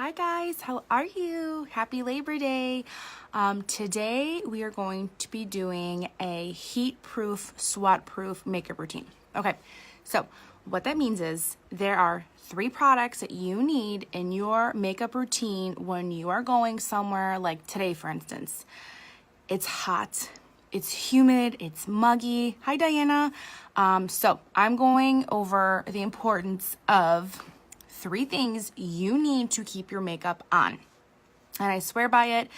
Hi guys, how are you? Happy Labor Day. Today we are going to be doing a heat-proof, swat-proof makeup routine. Okay, so what that means is there are 3 products that you need in your makeup routine when you are going somewhere like today, for instance. It's hot, it's humid, it's muggy. Hi Diana. So I'm going over the importance of 3 things you need to keep your makeup on. And I swear by it.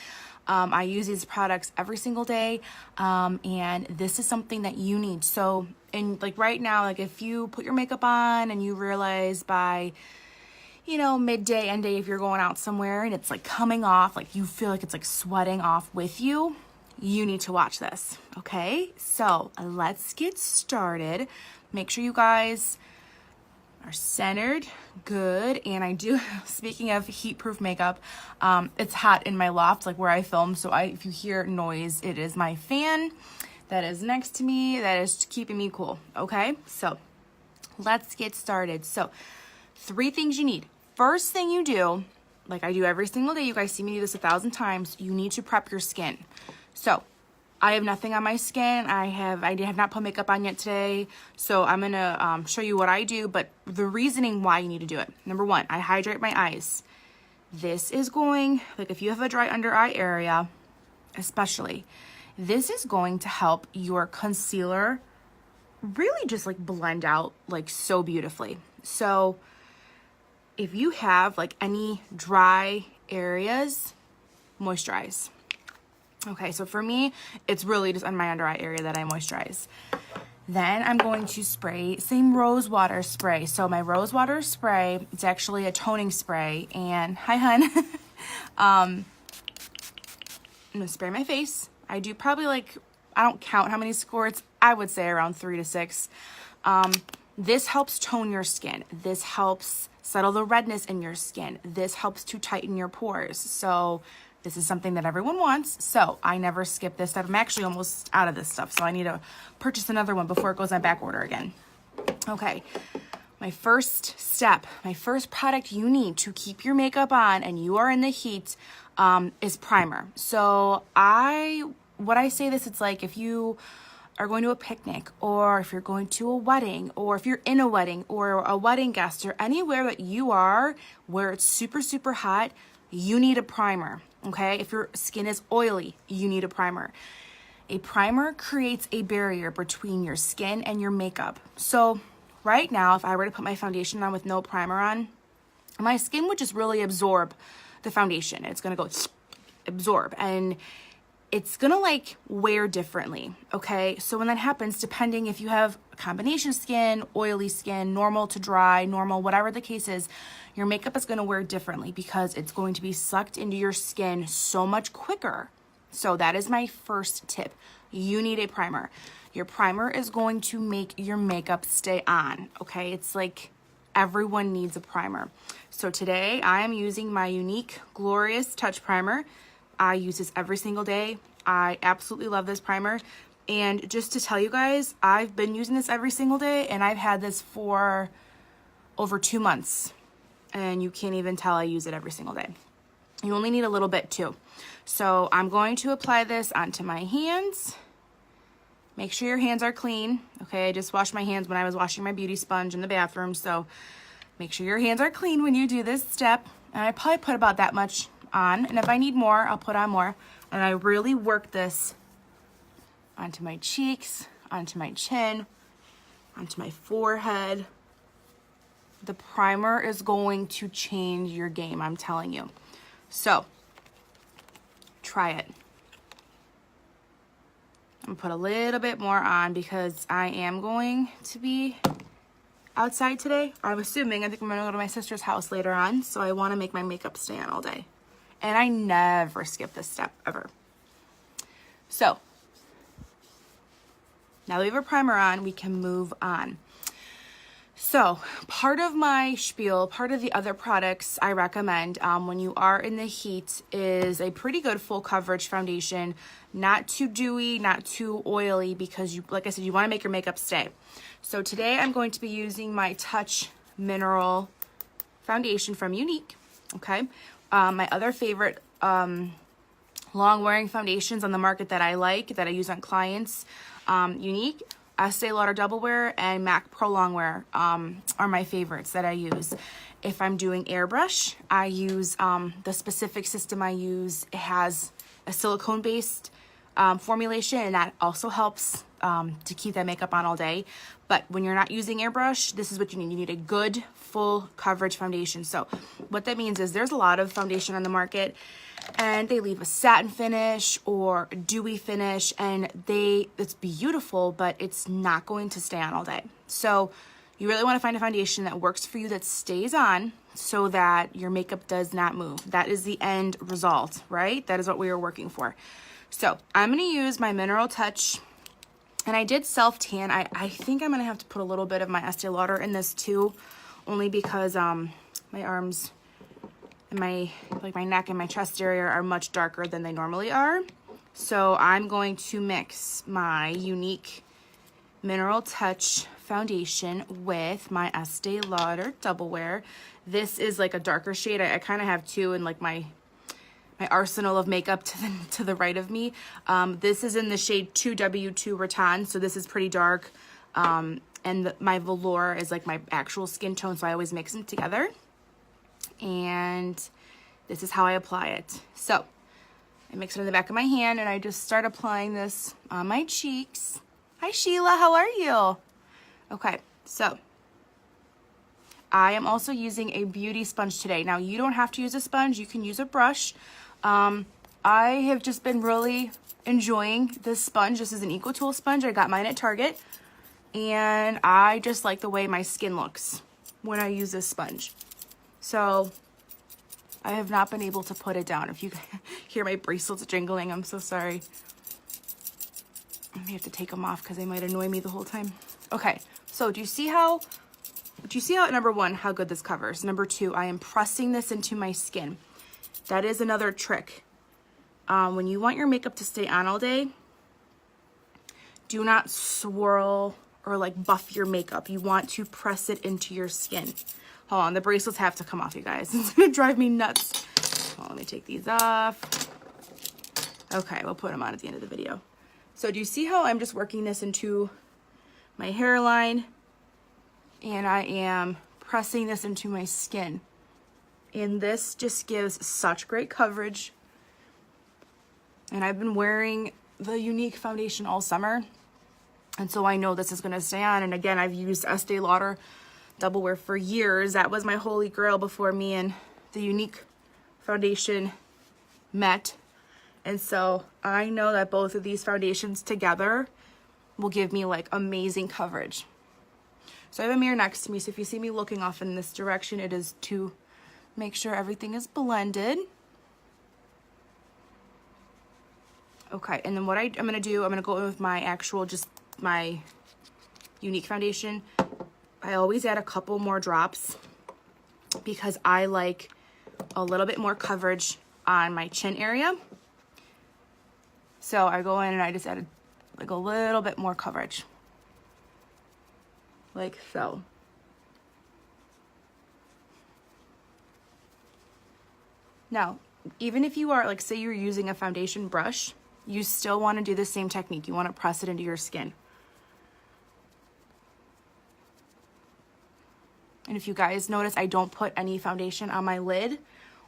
I use these products every single day. And this is something that you need. So like right now, like if you put your makeup on and you realize by, midday, end day, if you're going out somewhere and it's like coming off, like you feel like it's like sweating off with you, you need to watch this. Okay. So let's get started. Make sure you guys are centered, good. And I do, speaking of heat-proof makeup, it's hot in my loft, like where I film. So if you hear noise, it is my fan that is next to me that is keeping me cool. Okay, so let's get started. So 3 things you need. First thing you do, like I do every single day, you guys see me do this 1,000 times, you need to prep your skin. So I have nothing on my skin. I have not put makeup on yet today. So I'm going to show you what I do, but the reasoning why you need to do it. Number 1, I hydrate my eyes. This is going, like if you have a dry under eye area, especially, this is going to help your concealer really just like blend out like so beautifully. So if you have like any dry areas, moisturize. Okay, so for me, it's really just on my under eye area that I moisturize. Then I'm going to spray, same rose water spray. So my rose water spray, it's actually a toning spray. And hi, hun. I'm gonna spray my face. I do probably like, I don't count how many squirts. I would say around 3 to 6. This helps tone your skin. This helps settle the redness in your skin. This helps to tighten your pores. So this is something that everyone wants, so I never skip this stuff. I'm actually almost out of this stuff, so I need to purchase another one before it goes on back order again. Okay, my first step, my first product you need to keep your makeup on and you are in the heat is primer. So what I say this, it's like if you are going to a picnic or if you're going to a wedding or if you're in a wedding or a wedding guest or anywhere that you are where it's super, super hot, you need a primer. Okay, if your skin is oily, you need a primer. A primer creates a barrier between your skin and your makeup. So right now, if I were to put my foundation on with no primer on, my skin would just really absorb the foundation. It's gonna go absorb and it's gonna like wear differently. Okay, so when that happens, depending if you have a combination skin, oily skin, normal to dry, normal, whatever the case is, your makeup is gonna wear differently because it's going to be sucked into your skin so much quicker. So that is my first tip. You need a primer. Your primer is going to make your makeup stay on. Okay, it's like everyone needs a primer. So today I am using my Younique Glorious Touch Primer. I use this every single day. I absolutely love this primer. And just to tell you guys, I've been using this every single day and I've had this for over 2 months. And you can't even tell I use it every single day. You only need a little bit too. So I'm going to apply this onto my hands. Make sure your hands are clean. Okay, I just washed my hands when I was washing my beauty sponge in the bathroom. So make sure your hands are clean when you do this step. And I probably put about that much on. And if I need more, I'll put on more. And I really work this onto my cheeks, onto my chin, onto my forehead. The primer is going to change your game, I'm telling you. So, try it. I'm gonna put a little bit more on because I am going to be outside today. I think I'm gonna go to my sister's house later on, so I wanna make my makeup stay on all day. And I never skip this step, ever. So, now that we have a primer on, we can move on. So part of my spiel, part of the other products I recommend when you are in the heat is a pretty good full coverage foundation, not too dewy, not too oily, because you, like I said, you want to make your makeup stay. So today I'm going to be using my Touch Mineral foundation from Younique. Okay, My other favorite long wearing foundations on the market that I like, that I use on clients, Younique, Estee Lauder Double Wear, and MAC Pro Long Wear are my favorites that I use. If I'm doing airbrush, I use the specific system I use. It has a silicone based formulation, and that also helps to keep that makeup on all day. But when you're not using airbrush, this is what you need. You need a good full coverage foundation. So what that means is there's a lot of foundation on the market and they leave a satin finish or a dewy finish, and it's beautiful, but it's not going to stay on all day. So you really want to find a foundation that works for you, that stays on, so that your makeup does not move. That is the end result, right? That is what we are working for. So I'm going to use my Mineral Touch, and I did self tan. I think I'm going to have to put a little bit of my Estee Lauder in this too, only because my arms and my neck and my chest area are much darker than they normally are. So I'm going to mix my Younique Mineral Touch foundation with my Estee Lauder Double Wear. This is like a darker shade. I kind of have two in like my arsenal of makeup to the right of me. This is in the shade 2W2 Rattan, so this is pretty dark. And my velour is like my actual skin tone, so I always mix them together. And this is how I apply it. So I mix it in the back of my hand, and I just start applying this on my cheeks. Hi Sheila, how are you? Okay, so I am also using a beauty sponge today. Now you don't have to use a sponge, you can use a brush. I have just been really enjoying this sponge. This is an EcoTool sponge. I got mine at Target, and I just like the way my skin looks when I use this sponge. So I have not been able to put it down. If you hear my bracelets jingling, I'm so sorry. I may have to take them off because they might annoy me the whole time. Okay, so do you see how, number one, how good this covers? Number two, I am pressing this into my skin. That is another trick. When you want your makeup to stay on all day, do not swirl or like buff your makeup. You want to press it into your skin. Hold on, the bracelets have to come off, you guys. It's gonna drive me nuts. Well, let me take these off. Okay, we'll put them on at the end of the video. So do you see how I'm just working this into my hairline, and I am pressing this into my skin? And this just gives such great coverage. And I've been wearing the Younique foundation all summer, and so I know this is gonna stay on. And again, I've used Estee Lauder Double Wear for years. That was my holy grail before me and the Younique foundation met. And so I know that both of these foundations together will give me like amazing coverage. So I have a mirror next to me, so if you see me looking off in this direction, it is to make sure everything is blended. Okay, and then what I'm gonna do, I'm gonna go in with my actual, just my Younique foundation. I always add a couple more drops because I like a little bit more coverage on my chin area. So I go in and I just add like a little bit more coverage, like so. Now, even if you are, like, say you're using a foundation brush, you still want to do the same technique. You want to press it into your skin. And if you guys notice, I don't put any foundation on my lid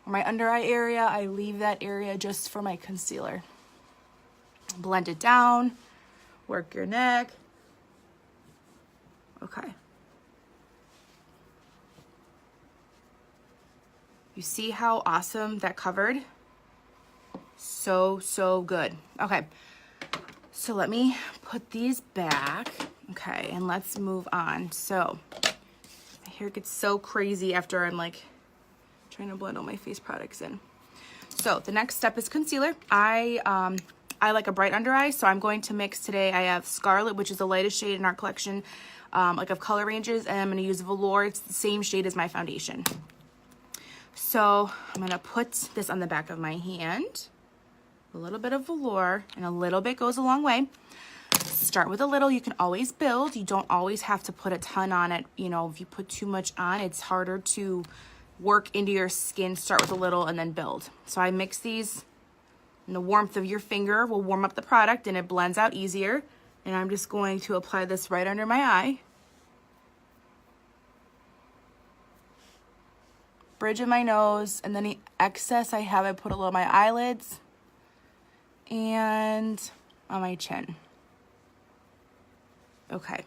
or my under eye area. I leave that area just for my concealer. Blend it down, work your neck. Okay. You see how awesome that covered? So, so good. Okay, so let me put these back. Okay, and let's move on. So my hair gets so crazy after I'm like trying to blend all my face products in. So the next step is concealer. I like a bright under eye, so I'm going to mix today. I have Scarlet, which is the lightest shade in our collection, like of color ranges, and I'm going to use Velour. It's the same shade as my foundation. So I'm going to put this on the back of my hand. A little bit of Velour, and a little bit goes a long way. Start with a little. You can always build. You don't always have to put a ton on it. You know, if you put too much on, it's harder to work into your skin. Start with a little and then build. So I mix these, and the warmth of your finger will warm up the product and it blends out easier. And I'm just going to apply this right under my eye. Bridge of my nose, and then the excess I have, I put a little on my eyelids and on my chin. Okay.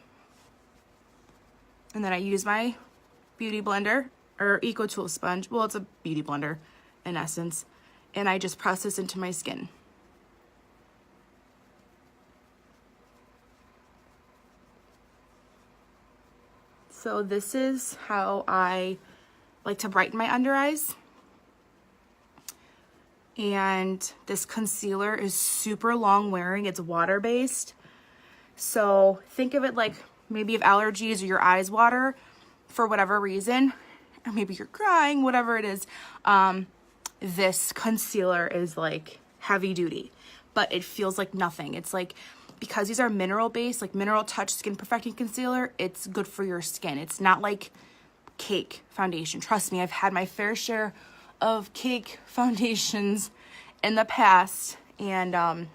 And then I use my beauty blender, or EcoTool sponge. Well, it's a beauty blender in essence. And I just press this into my skin. So this is how I like to brighten my under eyes. And this concealer is super long wearing. It's water-based. So think of it like maybe you have allergies or your eyes water for whatever reason, or maybe you're crying, whatever it is. This concealer is like heavy duty, but it feels like nothing. It's like, because these are mineral based, like Mineral Touch Skin Perfecting Concealer, it's good for your skin. It's not like cake foundation. Trust me, I've had my fair share of cake foundations in the past, and I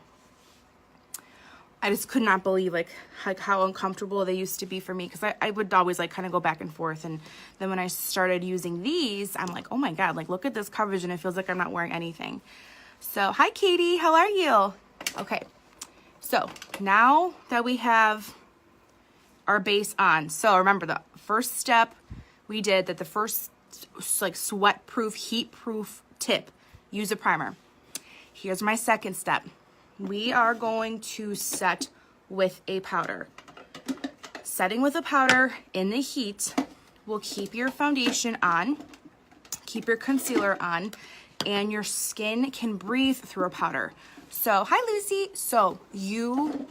just could not believe like how uncomfortable they used to be for me, because I would always like kind of go back and forth. And then when I started using these, I'm like, oh my God, like look at this coverage, and it feels like I'm not wearing anything. So hi Katie, how are you? Okay, so now that we have our base on, so remember the first step we did, that the first like sweat proof, heat proof tip, use a primer. Here's my second step. We are going to set with a powder. Setting with a powder in the heat will keep your foundation on, keep your concealer on, and your skin can breathe through a powder. So, hi Lucy. So you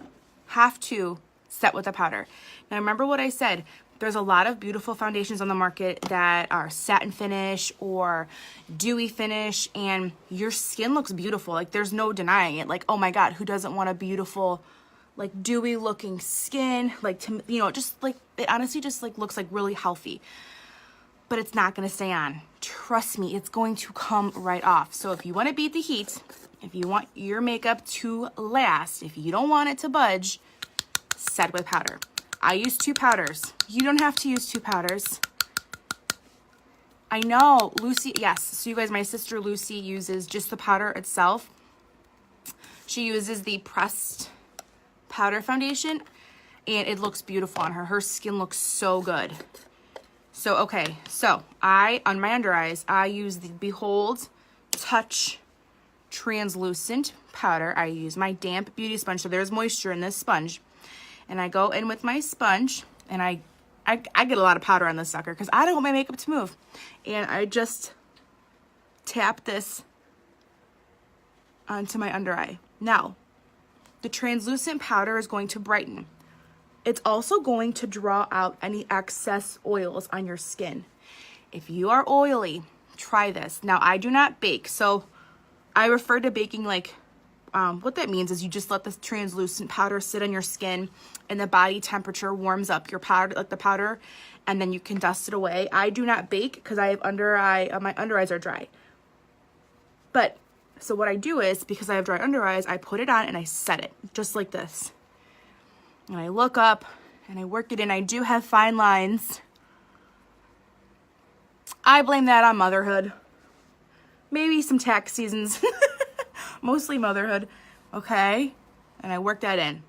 have to set with a powder. Now remember what I said, there's a lot of beautiful foundations on the market that are satin finish or dewy finish, and your skin looks beautiful. Like there's no denying it. Like, oh my God, who doesn't want a beautiful, like dewy looking skin? Like, to, you know, just like, it honestly just like looks like really healthy, but it's not going to stay on. Trust me, it's going to come right off. So if you want to beat the heat, if you want your makeup to last, if you don't want it to budge, set with powder. I use 2 powders. You don't have to use 2 powders. I know, Lucy, yes. So you guys, my sister Lucy uses just the powder itself. She uses the pressed powder foundation, and it looks beautiful on her. Her skin looks so good. So, okay, so on my under eyes, I use the Behold Touch Translucent Powder. I use my damp beauty sponge, so there's moisture in this sponge. And I go in with my sponge, and I get a lot of powder on this sucker because I don't want my makeup to move. And I just tap this onto my under eye. Now, the translucent powder is going to brighten. It's also going to draw out any excess oils on your skin. If you are oily, try this. Now, I do not bake, so I refer to baking like, what that means is you just let this translucent powder sit on your skin, and the body temperature warms up your powder, like the powder, and then you can dust it away. I do not bake because I have my under eyes are dry. But so what I do is, because I have dry under eyes, I put it on and I set it just like this. And I look up and I work it in. I do have fine lines. I blame that on motherhood. Maybe some tax seasons. Mostly motherhood. Okay. And I work that in.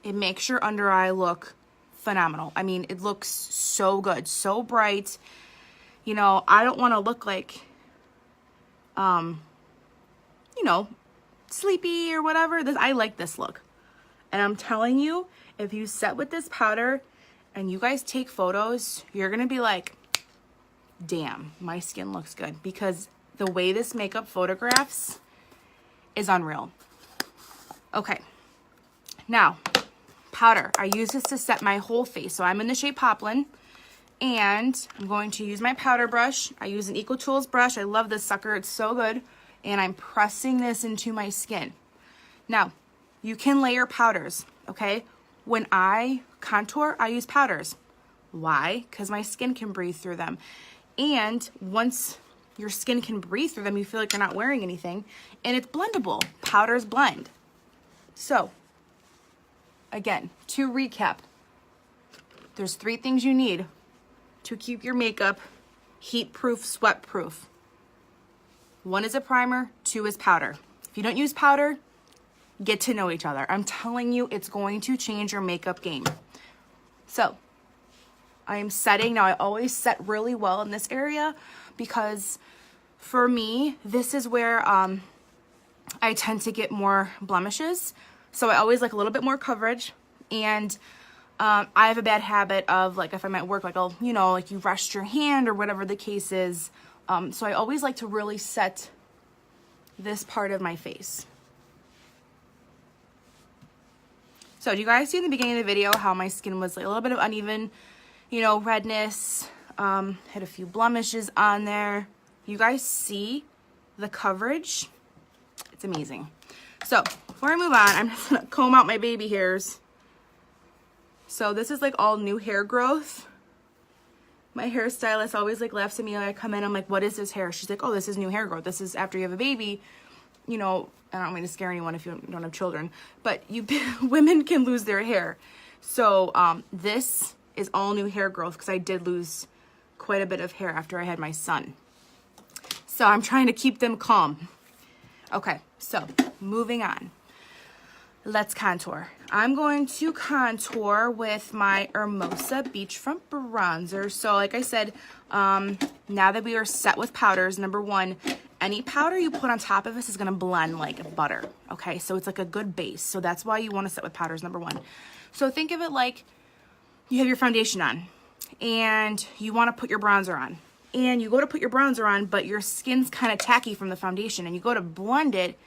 It makes your under eye look phenomenal. I mean, it looks so good, so bright. You know, I don't want to look like, you know, sleepy or whatever. I like this look. And I'm telling you, if you set with this powder and you guys take photos, you're going to be like, damn, my skin looks good. Because the way this makeup photographs is unreal. Okay. Now, powder. I use this to set my whole face. So I'm in the shade Poplin. And I'm going to use my powder brush. I use an EcoTools brush. I love this sucker. It's so good. And I'm pressing this into my skin. Now, you can layer powders, okay? When I contour, I use powders. Why? Because my skin can breathe through them. And once your skin can breathe through them, you feel like you're not wearing anything. And it's blendable. Powders blend. So, again, to recap, there's 3 things you need to keep your makeup heat-proof, sweat-proof. 1 is a primer, 2 is powder. If you don't use powder, get to know each other. I'm telling you, it's going to change your makeup game. So, I am setting. Now, I always set really well in this area because for me, this is where I tend to get more blemishes. So I always like a little bit more coverage. And I have a bad habit of, like, if I'm at work, like, I'll, you know, like you rushed your hand or whatever the case is. So I always like to really set this part of my face. So do you guys see in the beginning of the video how my skin was like a little bit of uneven, you know, redness, had a few blemishes on there. You guys see the coverage? It's amazing. So before I move on, I'm just gonna comb out my baby hairs. So this is like all new hair growth. My hairstylist always like laughs at me when I come in. I'm like, what is this hair? She's like, oh, this is new hair growth. This is after you have a baby. You know, I don't mean to scare anyone if you don't have children, but women can lose their hair. So this is all new hair growth because I did lose quite a bit of hair after I had my son. So I'm trying to keep them calm. Okay, so moving on. Let's contour. I'm going to contour with my Hermosa Beachfront Bronzer. So like I said, now that we are set with powders, number 1, any powder you put on top of this is gonna blend like butter, okay? So it's like a good base. So that's why you wanna set with powders, number 1. So think of it like you have your foundation on and you wanna put your bronzer on. And you go to put your bronzer on, but your skin's kind of tacky from the foundation and you go to blend it,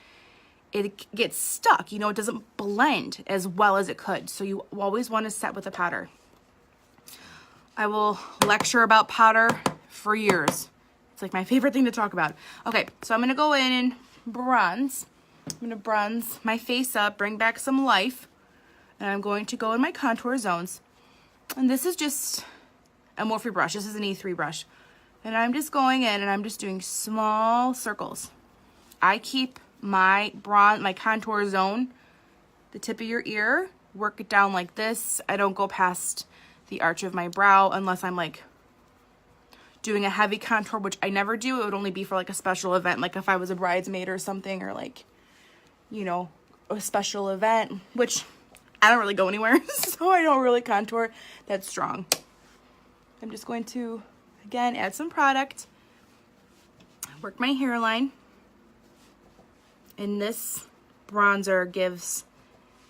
it gets stuck. You know, it doesn't blend as well as it could. So you always want to set with a powder. I will lecture about powder for years. It's like my favorite thing to talk about. Okay, so I'm going to go in and bronze. I'm going to bronze my face up, bring back some life. And I'm going to go in my contour zones. And this is just a Morphe brush. This is an E3 brush. And I'm just going in and I'm just doing small circles. I keep my contour zone, the tip of your ear, work it down like this. I don't go past the arch of my brow unless I'm like doing a heavy contour, which I never do. It would only be for like a special event, like if I was a bridesmaid or something, or like, you know, a special event, which I don't really go anywhere, so I don't really contour that strong. I'm just going to, again, add some product, work my hairline. And this bronzer gives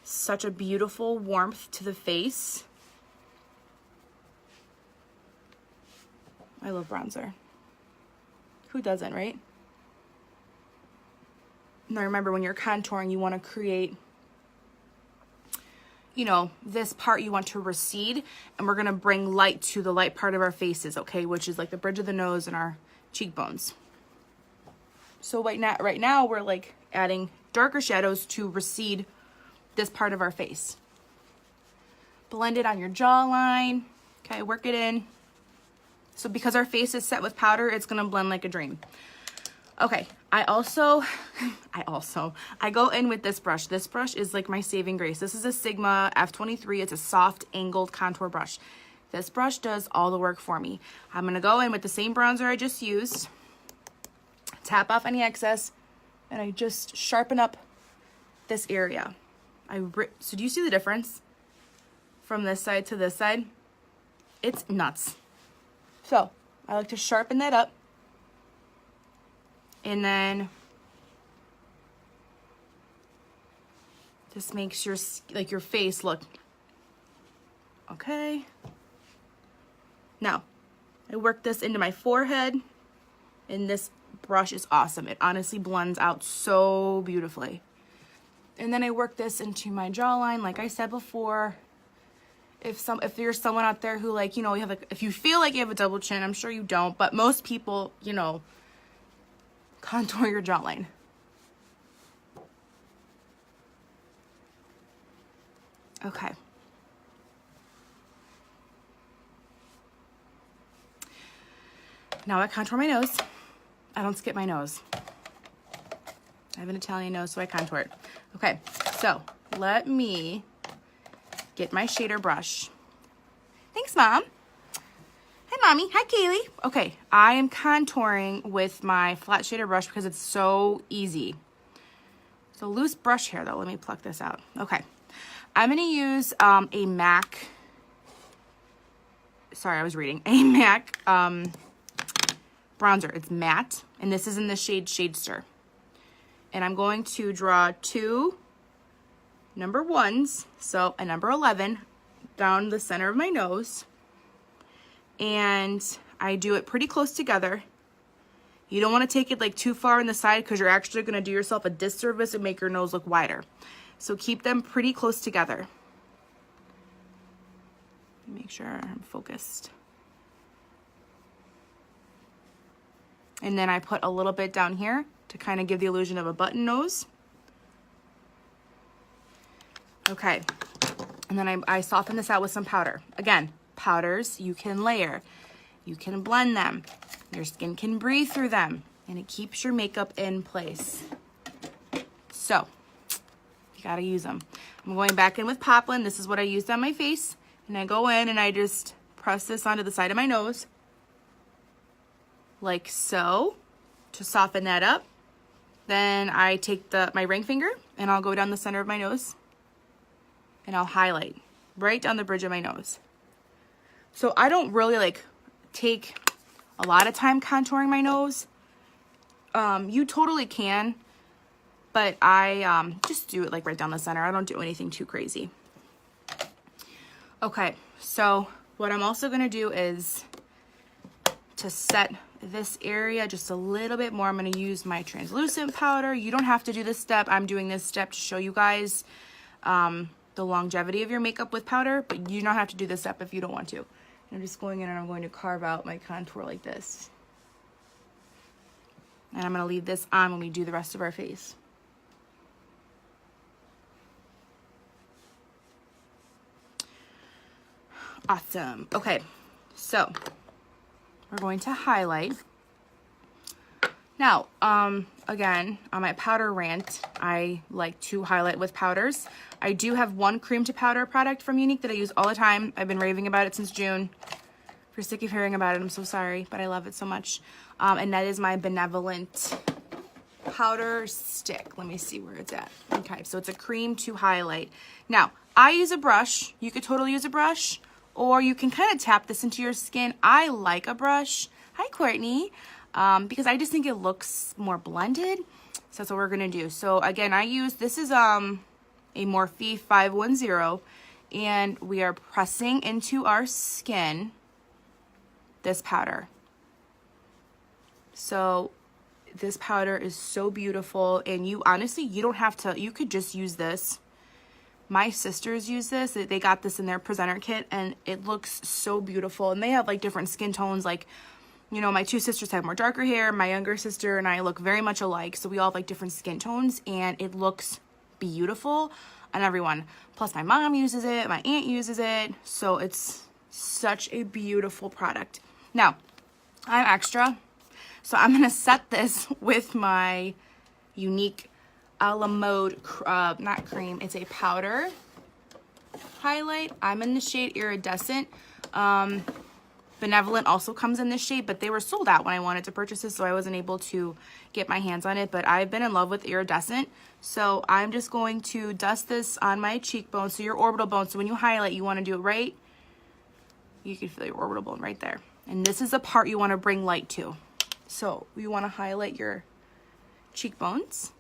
such a beautiful warmth to the face. I love bronzer. Who doesn't, right? Now remember, when you're contouring, you want to create, you know, this part you want to recede, and we're going to bring light to the light part of our faces, okay, which is like the bridge of the nose and our cheekbones. So right now we're like adding darker shadows to recede this part of our face. Blend it on your jawline. Okay, work it in. So because our face is set with powder, it's gonna blend like a dream. Okay, I go in with this brush. This brush is like my saving grace. This is a Sigma F23. It's a soft angled contour brush. This brush does all the work for me. I'm gonna go in with the same bronzer I just used, tap off any excess, and I just sharpen up this area. So do you see the difference from this side to this side? It's nuts. So I like to sharpen that up, and then this makes your face look okay. Now I work this into my forehead, and this brush is awesome. It honestly blends out so beautifully. And then I work this into my jawline, like I said before. If you're someone out there who, like, you know, if you feel like you have a double chin, I'm sure you don't, but most people, you know, contour your jawline. Okay. Now I contour my nose. I don't skip my nose. I have an Italian nose, so I contour it. Okay, so let me get my shader brush. Thanks, Mom. Hi, Mommy. Hi, Kaylee. Okay, I am contouring with my flat shader brush because it's so easy. It's a loose brush here, though. Let me pluck this out. Okay, I'm going to use a MAC. Sorry, I was reading. A MAC bronzer. It's matte, and this is in the shade Shadester. And I'm going to draw 2 number 1s, so a number 11 down the center of my nose. And I do it pretty close together. You don't want to take it like too far in the side because you're actually going to do yourself a disservice and make your nose look wider. So keep them pretty close together. Make sure I'm focused. And then I put a little bit down here to kind of give the illusion of a button nose. Okay, and then I soften this out with some powder. Again, powders you can layer, you can blend them, your skin can breathe through them, and it keeps your makeup in place. So, you gotta use them. I'm going back in with Poplin. This is what I used on my face, and I go in and I just press this onto the side of my nose, like so, to soften that up. Then I take my ring finger and I'll go down the center of my nose and I'll highlight right down the bridge of my nose. So I don't really like take a lot of time contouring my nose. You totally can, but I just do it like right down the center. I don't do anything too crazy. Okay, so what I'm also gonna do is to set this area just a little bit more. I'm going to use my translucent powder. You don't have to do this step. I'm doing this step to show you guys the longevity of your makeup with powder, but you don't have to do this step if you don't want to. I'm just going in and I'm going to carve out my contour like this. And I'm going to leave this on when we do the rest of our face. Awesome. Okay, so we're going to highlight. Now, again, on my powder rant, I like to highlight with powders. I do have one cream to powder product from Younique that I use all the time. I've been raving about it since June. If you're sick of hearing about it, I'm so sorry, but I love it so much. And that is my Benevolent powder stick. Let me see where it's at. Okay, so it's a cream to highlight. Now, I use a brush. You could totally use a brush, or you can kind of tap this into your skin. I like a brush. Hi, Courtney. Because I just think it looks more blended. So that's what we're gonna do. So again, this is a Morphe 510, and we are pressing into our skin this powder. So this powder is so beautiful, and you honestly, you don't have to, you could just use this. My sisters use this. They got this in their presenter kit, and it looks so beautiful. And they have like different skin tones. Like, you know, my 2 sisters have more darker hair. My younger sister and I look very much alike. So we all have like different skin tones, and it looks beautiful on everyone. Plus my mom uses it. My aunt uses it. So it's such a beautiful product. Now, I'm extra. So I'm going to set this with my Younique a la mode, not cream, it's a powder highlight. I'm in the shade Iridescent. Benevolent also comes in this shade, but they were sold out when I wanted to purchase this, so I wasn't able to get my hands on it, but I've been in love with Iridescent. So I'm just going to dust this on my cheekbone, so your orbital bone. So when you highlight, you want to do it right. You can feel your orbital bone right there. And this is the part you want to bring light to. So you want to highlight your cheekbones.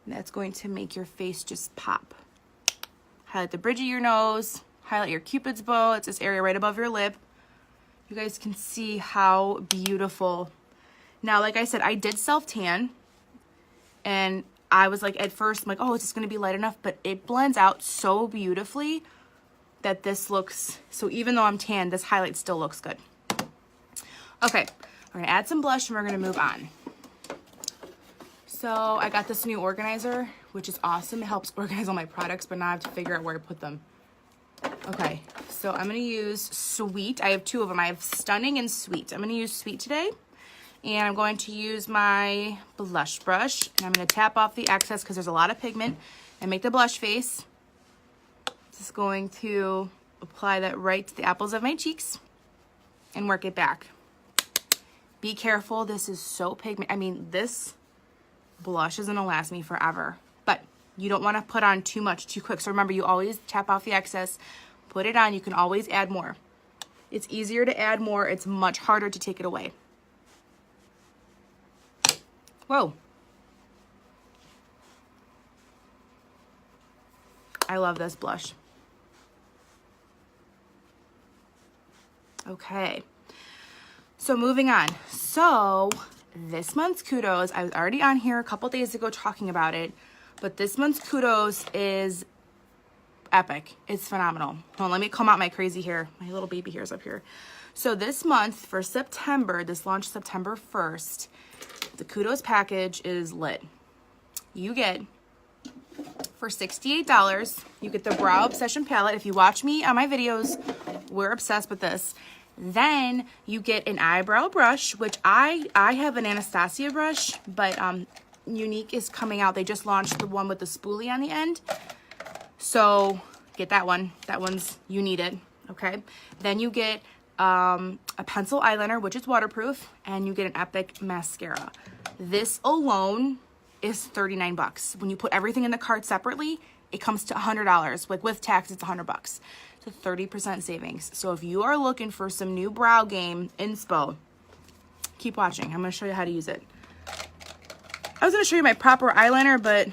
That's going to make your face just pop. Highlight the bridge of your nose, highlight your Cupid's bow. It's this area right above your lip. You guys can see how beautiful. Now, like I said, I did self-tan, and I was like, at first, I'm like, oh, it's just gonna be light enough, but it blends out so beautifully that this looks, so even though I'm tan, this highlight still looks good. Okay, we're gonna add some blush and we're gonna move on. So I got this new organizer, which is awesome. It helps organize all my products, but now I have to figure out where to put them. Okay, so I'm going to use Sweet. I have two of them. I have Stunning and Sweet. I'm going to use Sweet today. And I'm going to use my blush brush. And I'm going to tap off the excess because there's a lot of pigment and make the blush face. Just going to apply that right to the apples of my cheeks and work it back. Be careful. This is so pigment. I mean, this blush is going to last me forever. But you don't want to put on too much too quick. So remember, you always tap off the excess. Put it on. You can always add more. It's easier to add more. It's much harder to take it away. Whoa. I love this blush. Okay. So moving on. So this month's kudos, I was already on here a couple days ago talking about it, but this month's kudos is epic. It's phenomenal. Hold on, let me comb out my crazy hair. My little baby hair's up here. So this month for September, this launched September 1st, the kudos package is lit. You get, for $68, you get the Brow Obsession palette. If you watch me on my videos, we're obsessed with this. Then you get an eyebrow brush, which I have an Anastasia brush, but Younique is coming out. They just launched the one with the spoolie on the end. So get that one. That one's, you need it, okay? Then you get a pencil eyeliner, which is waterproof, and you get an Epic mascara. This alone is 39 bucks. When you put everything in the cart separately, it comes to $100. Like with tax, it's 100 bucks. So 30% savings. So if you are looking for some new brow game inspo, keep watching. I'm going to show you how to use it. I was going to show you my proper eyeliner, but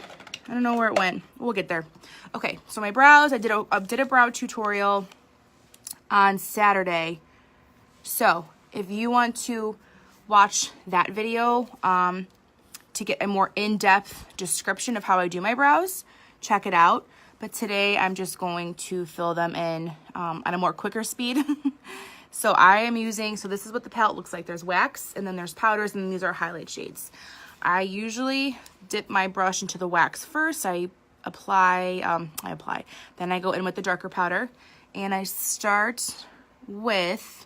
I don't know where it went. We'll get there. Okay, so my brows, I did a brow tutorial on Saturday. So if you want to watch that video to get a more in-depth description of how I do my brows, check it out. But today I'm just going to fill them in at a more quicker speed. So I am using, so this is what the palette looks like. There's wax, and then there's powders, and then these are highlight shades. I usually dip my brush into the wax first. I apply, then I go in with the darker powder, and I start with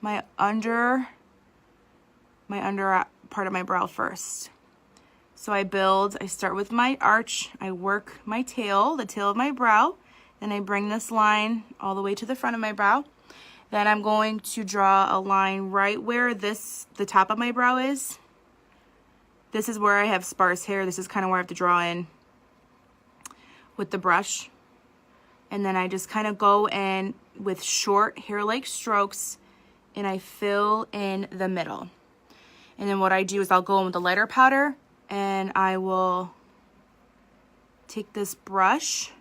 my under part of my brow first. So I start with my arch, I work my tail, the tail of my brow, then I bring this line all the way to the front of my brow. Then I'm going to draw a line right where the top of my brow is. This is where I have sparse hair. This is kind of where I have to draw in with the brush. And then I just kind of go in with short hair-like strokes and I fill in the middle. And then what I do is I'll go in with the lighter powder and I will take this brush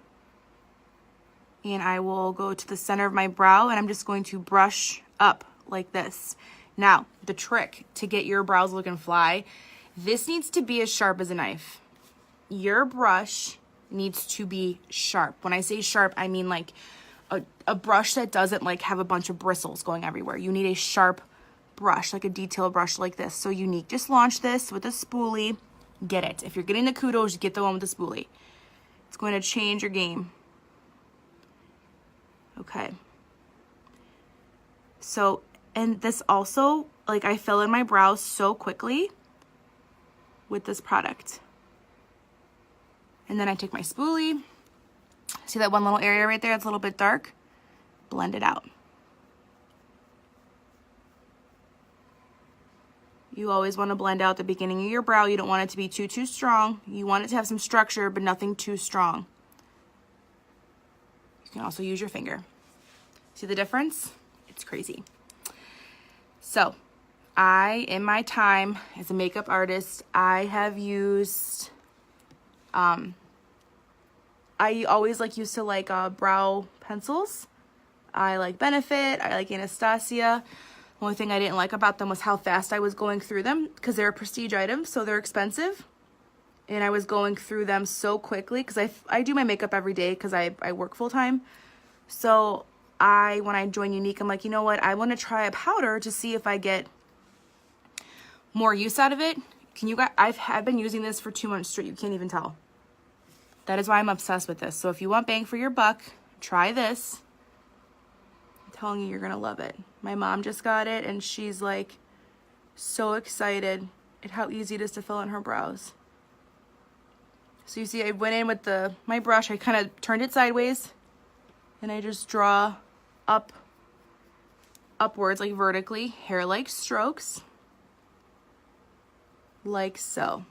and I will go to the center of my brow and I'm just going to brush up like this. Now, the trick to get your brows looking fly, this needs to be as sharp as a knife. Your brush needs to be sharp. When I say sharp, I mean like a brush that doesn't like have a bunch of bristles going everywhere. You need a sharp brush, like a detail brush like this. So Younique just launched this with a spoolie. Get it. If you're getting the kudos, get the one with the spoolie. It's going to change your game. Okay. So, and this also, like I fill in my brows so quickly with this product. And then I take my spoolie. See that one little area right there? It's a little bit dark. Blend it out. You always want to blend out the beginning of your brow. You don't want it to be too strong. You want it to have some structure, but nothing too strong. You can also use your finger. See the difference? It's crazy. So, in my time as a makeup artist, I have used, I always used to like brow pencils. I like Benefit, I like Anastasia. The only thing I didn't like about them was how fast I was going through them because they're prestige items, so they're expensive. And I was going through them so quickly because I do my makeup every day because I work full time. So when I joined Younique, I'm like, you know what? I want to try a powder to see if I get more use out of it. I've been using this for 2 months straight. You can't even tell. That is why I'm obsessed with this. So if you want bang for your buck, try this. telling you, you're gonna love it. My mom just got it and she's like so excited at how easy it is to fill in her brows. So you see, I went in with my brush, I kind of turned it sideways and I just draw upwards, like vertically, hair-like strokes, like so.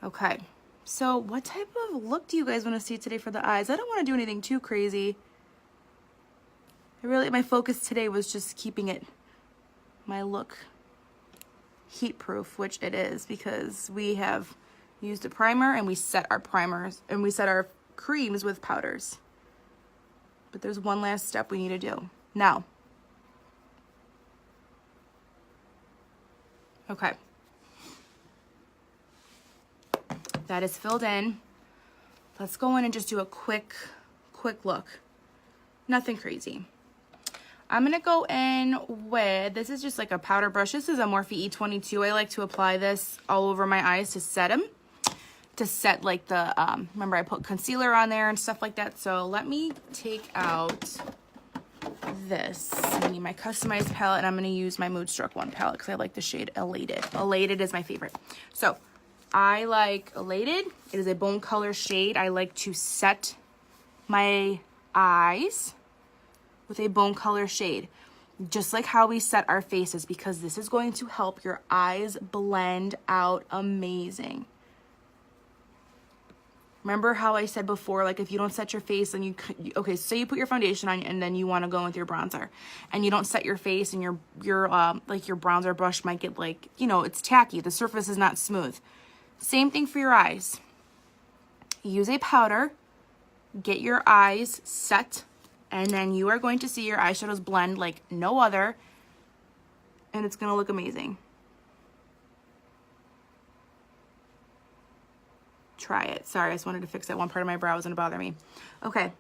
Okay, so what type of look do you guys want to see today for the eyes? I don't want to do anything too crazy. My focus today was just keeping my look heat proof, which it is because we have used a primer and we set our primers and we set our creams with powders. But there's one last step we need to do. Now, okay. That is filled in. Let's go in and just do a quick look. Nothing crazy. I'm gonna go in with, this is just like a powder brush. This is a Morphe E22. I like to apply this all over my eyes to set them. To set like the, remember I put concealer on there and stuff like that. So let me take out this. I need my customized palette and I'm gonna use my Moodstruck One palette because I like the shade Elated. Elated is my favorite. So I like Elated. It is a bone color shade. I like to set my eyes with a bone color shade, just like how we set our faces, because this is going to help your eyes blend out amazing. Remember how I said before, like if you don't set your face and okay, so you put your foundation on and then you want to go in with your bronzer and you don't set your face and your bronzer brush might get like, it's tacky. The surface is not smooth. Same thing for your eyes. Use a powder, get your eyes set, and then you are going to see your eyeshadows blend like no other, and it's going to look amazing. Try it. Sorry, I just wanted to fix that one part of my brow. It was going to bother me. Okay,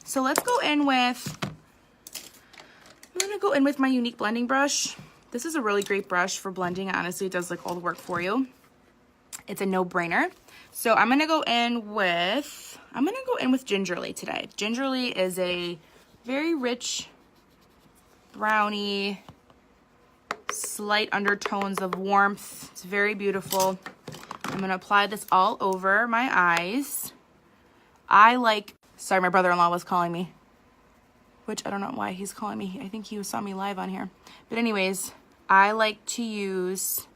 so let's go in with, I'm going to go in with my Younique blending brush. This is a really great brush for blending. Honestly, it does like all the work for you. It's a no-brainer. So I'm going to go in with Gingerly today. Gingerly is a very rich brownie, slight undertones of warmth. It's very beautiful. I'm going to apply this all over my eyes. Sorry, my brother-in-law was calling me, which I don't know why he's calling me. I think he saw me live on here. But anyways, I like to use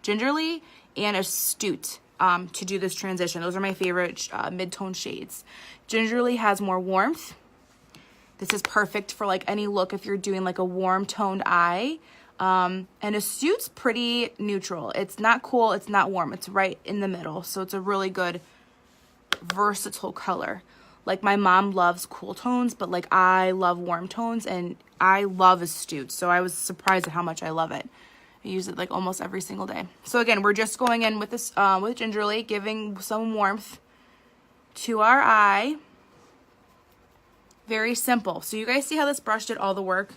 Gingerly and Astute to do this transition. Those are my favorite mid-tone shades. Gingerly has more warmth. This is perfect for like any look if you're doing like a warm toned eye. And Astute's pretty neutral. It's not cool, it's not warm. It's right in the middle. So it's a really good versatile color. Like my mom loves cool tones, but like I love warm tones and I love Astute. So I was surprised at how much I love it. I use it like almost every single day. So again, we're just going in with this with Gingerly, giving some warmth to our eye. Very simple. So you guys see how this brush did all the work?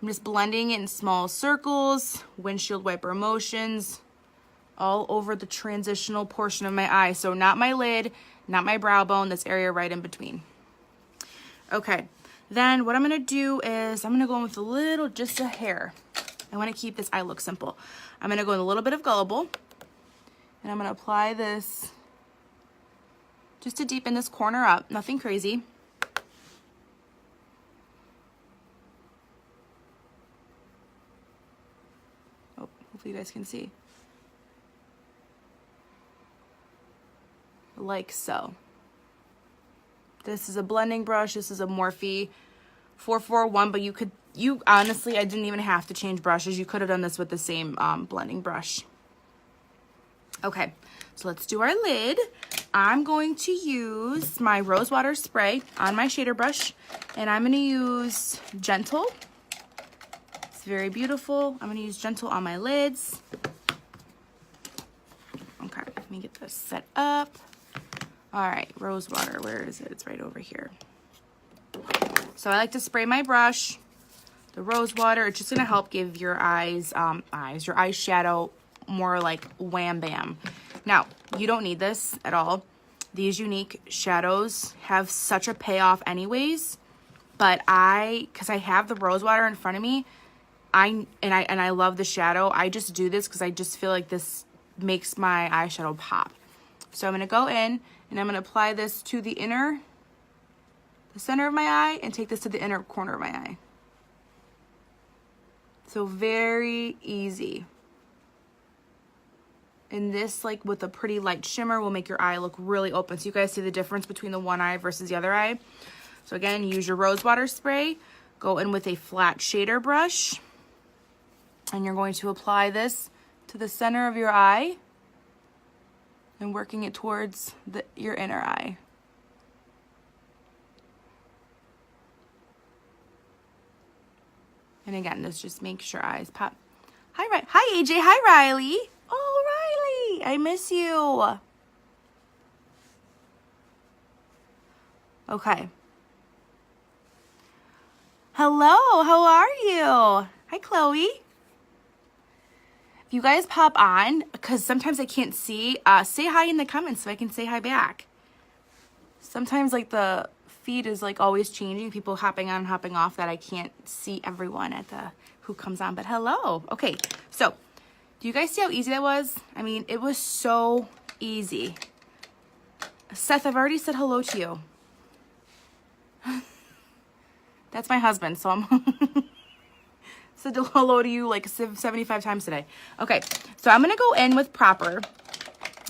I'm just blending it in small circles, windshield wiper motions, all over the transitional portion of my eye. So not my lid, not my brow bone, this area right in between. Okay, then what I'm gonna do is I'm gonna go in with just a hair. I wanna keep this eye look simple. I'm gonna go in a little bit of Gullible, and I'm gonna apply this just to deepen this corner up, nothing crazy. Oh, hopefully you guys can see. Like so. This is a blending brush. This is a Morphe 441, but you honestly, I didn't even have to change brushes. You could have done this with the same blending brush. Okay, so let's do our lid. I'm going to use my rose water spray on my shader brush, and I'm gonna use Gentle. It's very beautiful. I'm gonna use Gentle on my lids. Okay, let me get this set up. All right, rose water, where is it? It's right over here. So I like to spray my brush, the rose water. It's just gonna help give your eyes, your eyeshadow more like wham bam. Now, you don't need this at all. these unique shadows have such a payoff anyways, but because I have the rose water in front of me, I love the shadow. I just do this because I just feel like this makes my eyeshadow pop. So I'm going to go in and I'm going to apply this to the center of my eye and take this to the inner corner of my eye. So very easy. And this, like with a pretty light shimmer, will make your eye look really open. So you guys see the difference between the one eye versus the other eye. So again, use your rose water spray. Go in with a flat shader brush. And you're going to apply this to the center of your eye and working it towards your inner eye. And again, this just makes your eyes pop. Hi AJ, hi Riley. Oh, Riley, I miss you. Okay. Hello, how are you? Hi, Chloe. If you guys pop on, because sometimes I can't see, say hi in the comments so I can say hi back. Sometimes like the feed is like always changing, people hopping on, hopping off, that I can't see everyone who comes on, but hello. Okay, so do you guys see how easy that was? I mean, it was so easy. Seth, I've already said hello to you. That's my husband, so I'm said hello to you like 75 times today. Okay, so I'm gonna go in with Proper.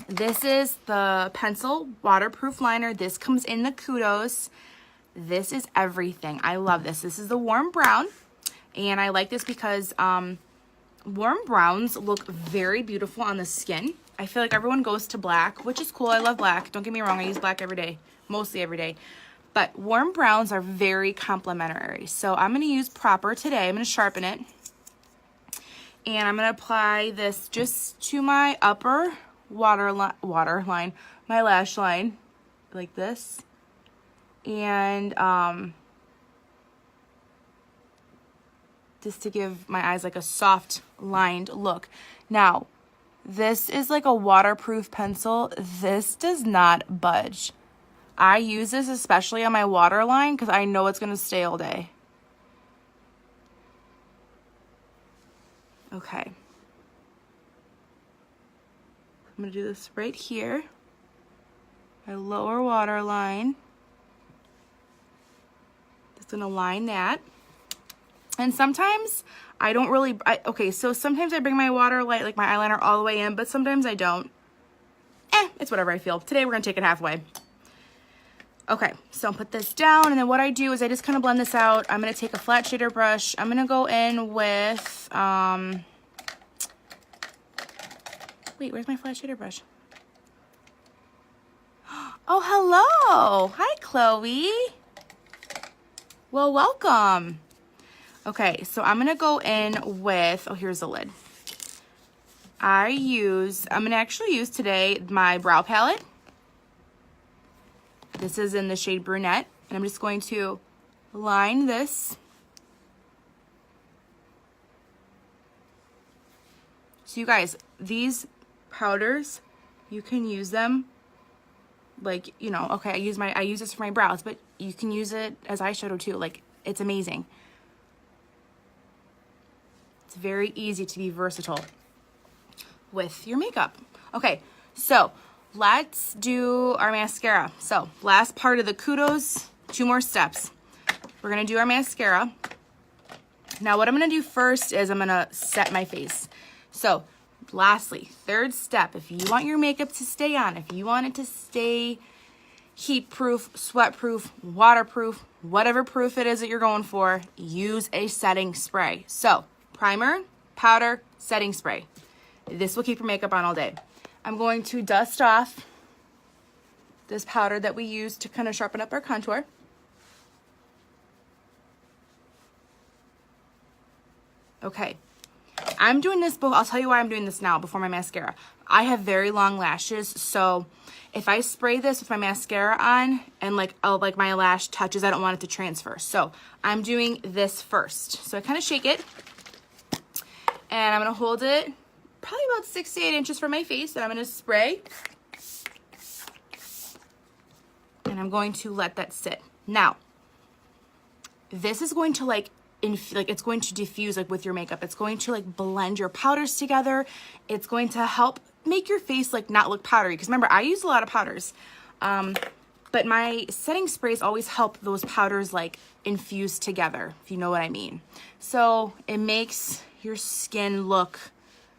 This is the pencil waterproof liner. This comes in the Kudos. This is everything. I love this. This is the warm brown, and I like this because warm browns look very beautiful on the skin. I feel like everyone goes to black, which is cool. I love black. Don't get me wrong. I use black every day, mostly every day. But warm browns are very complimentary. So I'm going to use Proper today. I'm going to sharpen it. And I'm going to apply this just to my upper waterline, my lash line, like this. And just to give my eyes like a soft lined look. Now, this is like a waterproof pencil. This does not budge. I use this especially on my waterline because I know it's going to stay all day. Okay. I'm going to do this right here. My lower waterline. Just going to line that. And sometimes I don't really, okay, so sometimes I bring my waterline, like my eyeliner all the way in, but sometimes I don't. It's whatever I feel. Today we're going to take it halfway. Okay, so I'll put this down, and then what I do is I just kind of blend this out. I'm going to take a flat shader brush. I'm going to go in with, wait, where's my flat shader brush? Oh, hello. Hi, Chloe. Well, welcome. Okay, so I'm going to go in with, oh, here's the lid. I'm going to actually use today my brow palette. This is in the shade Brunette, and I'm just going to line this. So you guys, these powders, you can use them like, you know, okay, I use this for my brows, but you can use it as eyeshadow too. Like, it's amazing. It's very easy to be versatile with your makeup. Okay, so let's do our mascara. So last part of the Kudos, 2 more steps. We're gonna do our mascara. Now what I'm gonna do first is I'm gonna set my face. So lastly, 3rd step, if you want your makeup to stay on, if you want it to stay heat proof, sweat proof, waterproof, whatever proof it is that you're going for, use a setting spray. So primer, powder, setting spray. This will keep your makeup on all day. I'm going to dust off this powder that we use to kind of sharpen up our contour. Okay, I'm doing this, I'll tell you why I'm doing this now before my mascara. I have very long lashes, so if I spray this with my mascara on and like my lash touches, I don't want it to transfer. So I'm doing this first. So I kind of shake it, and I'm gonna hold it probably about 6 to 8 inches from my face, and I'm gonna spray. And I'm going to let that sit. Now, this is going to like it's going to diffuse like with your makeup. It's going to like blend your powders together. It's going to help make your face like not look powdery. Because remember, I use a lot of powders. But my setting sprays always help those powders like infuse together, if you know what I mean. So it makes your skin look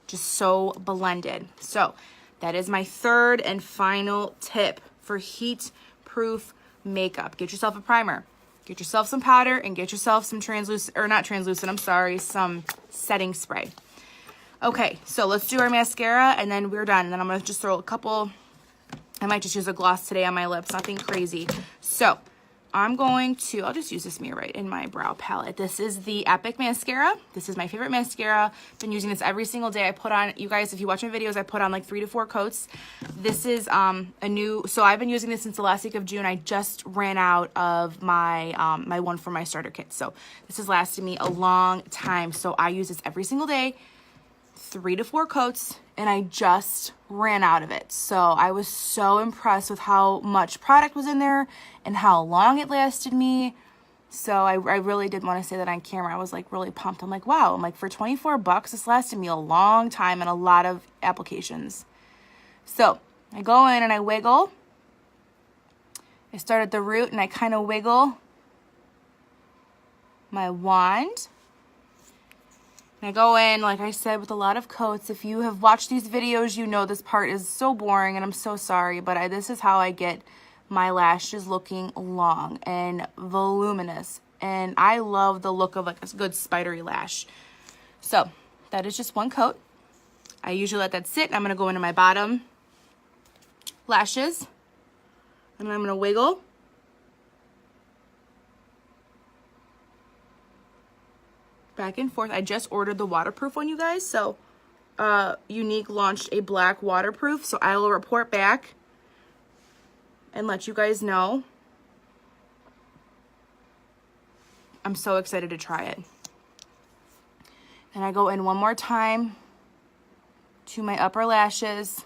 just so blended. So that is my third and final tip for heat-proof makeup. Get yourself a primer. Get yourself some powder and get yourself some some setting spray. Okay, so let's do our mascara and then we're done. And then I'm gonna just throw a couple, I might just use a gloss today on my lips, nothing crazy. So I'll just use this mirror right in my brow palette. This is the Epic Mascara. This is my favorite mascara. Been using this every single day. I put on, you guys, if you watch my videos, I put on like 3 to 4 coats. This is so I've been using this since the last week of June. I just ran out of my my one for my starter kit. So this has lasted me a long time. So I use this every single day, 3 to 4 coats, and I just ran out of it. So I was so impressed with how much product was in there and how long it lasted me. So I really did want to say that on camera. I was like really pumped. I'm like, wow, I'm like, for 24 bucks, this lasted me a long time and a lot of applications. So I go in and I wiggle. I start at the root and I kind of wiggle my wand. I go in, like I said, with a lot of coats. If you have watched these videos, you know this part is so boring, and I'm so sorry, but this is how I get my lashes looking long and voluminous. And I love the look of like a good spidery lash. So that is just one coat. I usually let that sit. I'm going to go into my bottom lashes, and I'm going to wiggle. Back and forth. I just ordered the waterproof one, you guys. So Younique launched a black waterproof. So I will report back and let you guys know. I'm so excited to try it. And I go in one more time to my upper lashes.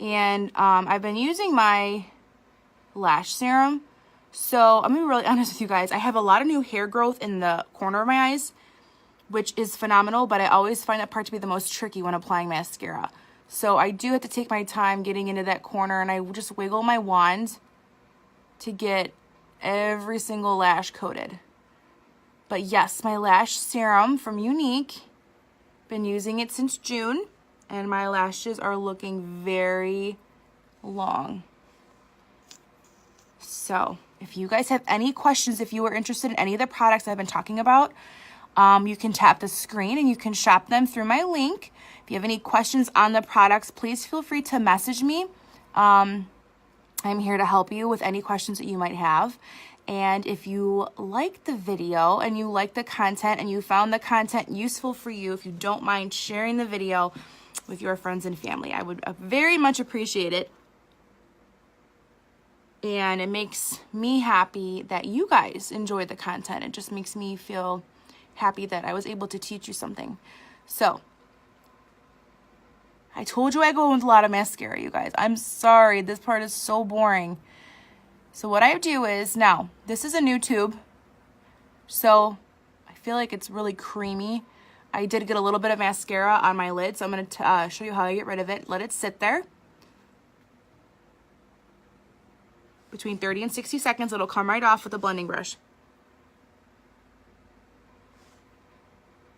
And I've been using my lash serum. So I'm gonna be really honest with you guys. I have a lot of new hair growth in the corner of my eyes, which is phenomenal, but I always find that part to be the most tricky when applying mascara. So I do have to take my time getting into that corner, and I just wiggle my wand to get every single lash coated. But yes, my lash serum from Younique, been using it since June, and my lashes are looking very long. So if you guys have any questions, if you are interested in any of the products I've been talking about, you can tap the screen and you can shop them through my link. If you have any questions on the products, please feel free to message me. I'm here to help you with any questions that you might have. And if you like the video and you like the content and you found the content useful for you, if you don't mind sharing the video with your friends and family, I would very much appreciate it. And it makes me happy that you guys enjoy the content. It just makes me feel happy that I was able to teach you something. So I told you I go in with a lot of mascara, you guys. I'm sorry, this part is so boring. So what I do is, now, this is a new tube. So I feel like it's really creamy. I did get a little bit of mascara on my lid, so I'm going to show you how I get rid of it. Let it sit there. Between 30 and 60 seconds, it'll come right off with a blending brush.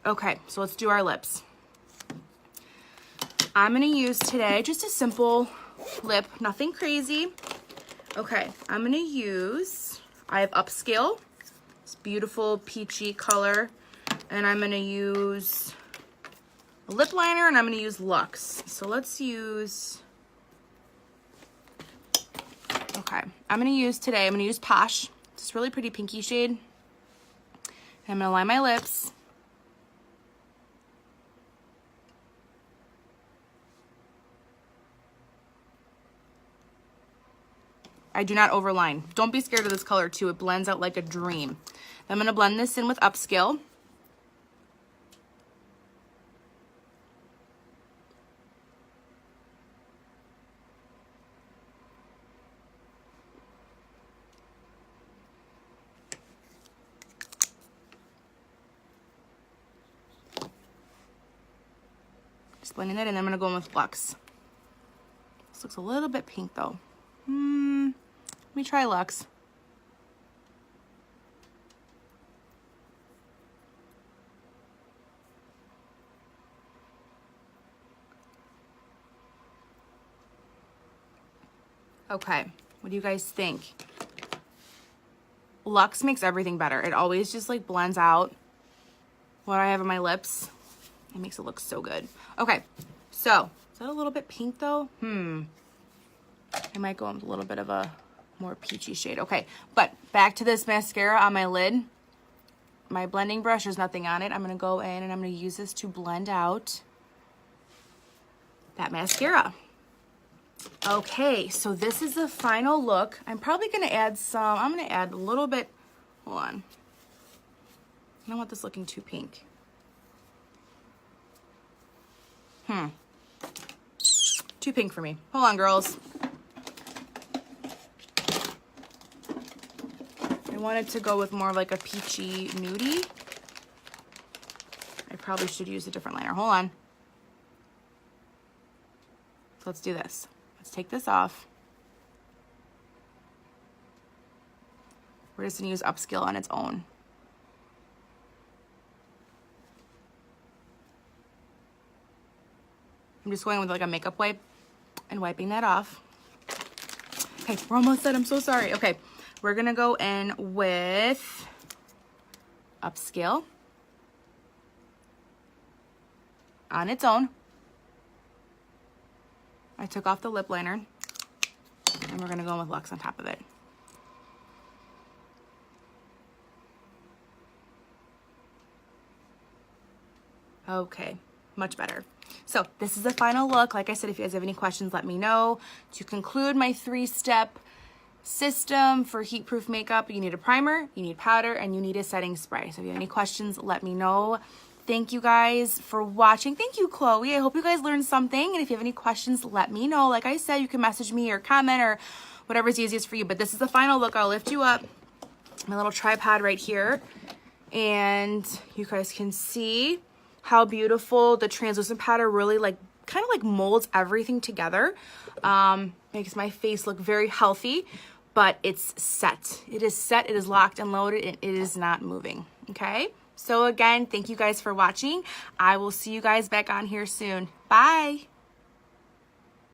Okay, so let's do our lips. I'm gonna use today just a simple lip, nothing crazy. Okay, I'm gonna use, I have Upscale, this beautiful peachy color, and I'm gonna use a lip liner, and I'm gonna use Luxe. So let's use, okay, I'm gonna use Posh, this really pretty pinky shade. And I'm gonna line my lips. I do not overline. Don't be scared of this color too. It blends out like a dream. I'm gonna blend this in with Upscale. Just blending that in. I'm going to go in with Luxe. This looks a little bit pink though. Let me try Luxe. Okay, what do you guys think? Luxe makes everything better. It always just like blends out what I have on my lips. It makes it look so good. Okay, so is that a little bit pink though? I might go with a little bit of a more peachy shade. Okay, but back to this mascara on my lid. My blending brush, there's nothing on it. I'm gonna go in and I'm gonna use this to blend out that mascara. Okay, so this is the final look. I'm probably gonna add I'm gonna add a little bit, hold on. I don't want this looking too pink. Too pink for me. Hold on, girls. I wanted to go with more of like a peachy nudie. I probably should use a different liner. Hold on. So let's do this. Let's take this off. We're just gonna use Upskill on its own. I'm just going with like a makeup wipe and wiping that off. Okay, we're almost done. I'm so sorry. Okay, we're gonna go in with Upskill on its own. I took off the lip liner and we're gonna go in with Luxe on top of it. Okay, much better. So this is the final look. Like I said, if you guys have any questions, let me know. To conclude my 3-step system for heat-proof makeup, you need a primer, you need powder, and you need a setting spray. So if you have any questions, let me know. Thank you guys for watching. Thank you, Chloe. I hope you guys learned something. And if you have any questions, let me know. Like I said, you can message me or comment or whatever's easiest for you. But this is the final look. I'll lift you up. My little tripod right here. And you guys can see how beautiful the translucent powder really kind of molds everything together. Makes my face look very healthy, but it's set. It is set, it is locked and loaded, and it is not moving, okay? So again, thank you guys for watching. I will see you guys back on here soon. Bye.